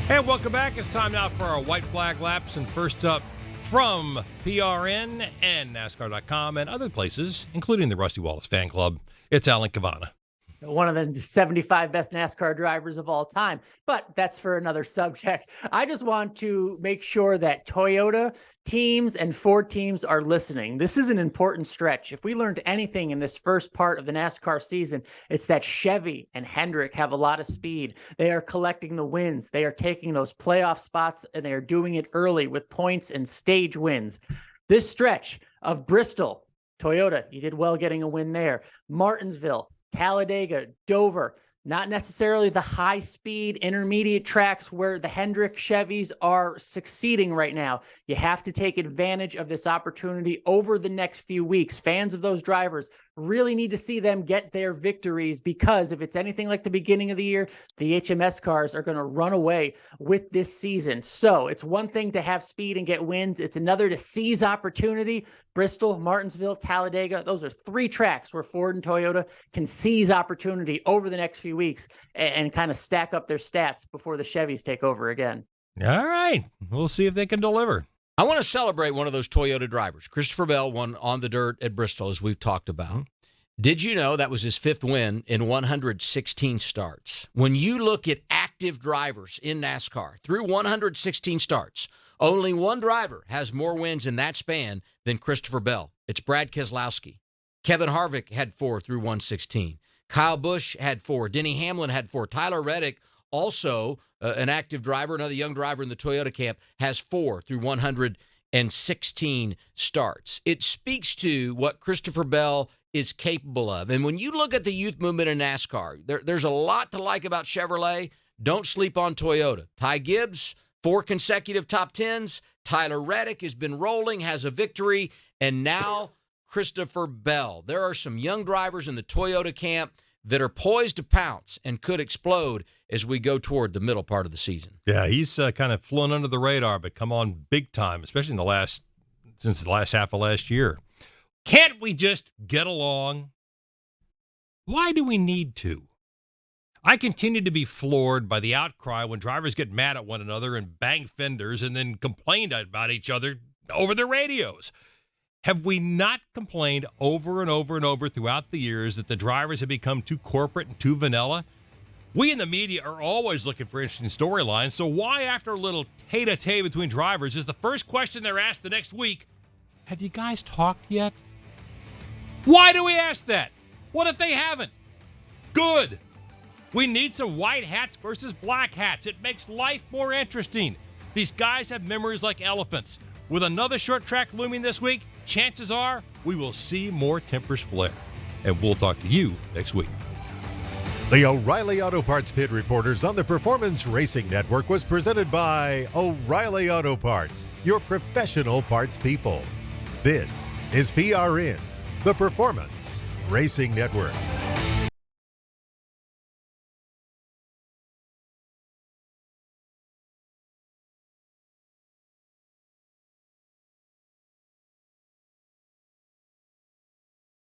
And welcome back. It's time now for our white flag laps. And first up from PRN and NASCAR.com and other places, including the Rusty Wallace Fan Club, it's Alan Cavanna. One of the 75 best NASCAR drivers of all time. But that's for another subject. I just want to make sure that Toyota teams and Ford teams are listening. This is an important stretch. If we learned anything in this first part of the NASCAR season, it's that Chevy and Hendrick have a lot of speed. They are collecting the wins. They are taking those playoff spots, and they are doing it early with points and stage wins. This stretch of Bristol, Toyota, you did well getting a win there. Martinsville, Talladega, Dover, not necessarily the high-speed intermediate tracks where the Hendrick Chevys are succeeding right now. You have to take advantage of this opportunity over the next few weeks. Fans of those drivers really need to see them get their victories, because if it's anything like the beginning of the year, the HMS cars are going to run away with this season. So it's one thing to have speed and get wins. It's another to seize opportunity. Bristol, Martinsville, Talladega, those are three tracks where Ford and Toyota can seize opportunity over the next few weeks and kind of stack up their stats before the Chevys take over again. All right. We'll see if they can deliver. I want to celebrate one of those Toyota drivers. Christopher Bell won on the dirt at Bristol, as we've talked about. Did you know that was his fifth win in 116 starts? When you look at active drivers in NASCAR through 116 starts, only one driver has more wins in that span than Christopher Bell. It's Brad Keselowski. Kevin Harvick had 4 through 116. Kyle Busch had 4. Denny Hamlin had 4. Tyler Reddick, also an active driver, another young driver in the Toyota camp, has 4 through 116 starts. It speaks to what Christopher Bell is capable of. And when you look at the youth movement in NASCAR, there's a lot to like about Chevrolet. Don't sleep on Toyota. Ty Gibbs, 4 consecutive top 10s. Tyler Reddick has been rolling, has a victory. And now Christopher Bell. There are some young drivers in the Toyota camp that are poised to pounce and could explode as we go toward the middle part of the season. Yeah, he's kind of flown under the radar, but come on big time, especially since the last half of last year. Can't we just get along? Why do we need to? I continue to be floored by the outcry when drivers get mad at one another and bang fenders and then complain about each other over their radios. Have we not complained over and over and over throughout the years that the drivers have become too corporate and too vanilla? We in the media are always looking for interesting storylines, so why, after a little tete-a-tete between drivers, is the first question they're asked the next week, have you guys talked yet? Why do we ask that? What if they haven't? Good. We need some white hats versus black hats. It makes life more interesting. These guys have memories like elephants. With another short track looming this week, chances are we will see more tempers flare. And we'll talk to you next week. The O'Reilly Auto Parts Pit Reporters on the Performance Racing Network was presented by O'Reilly Auto Parts, your professional parts people. This is PRN, the Performance Racing Network.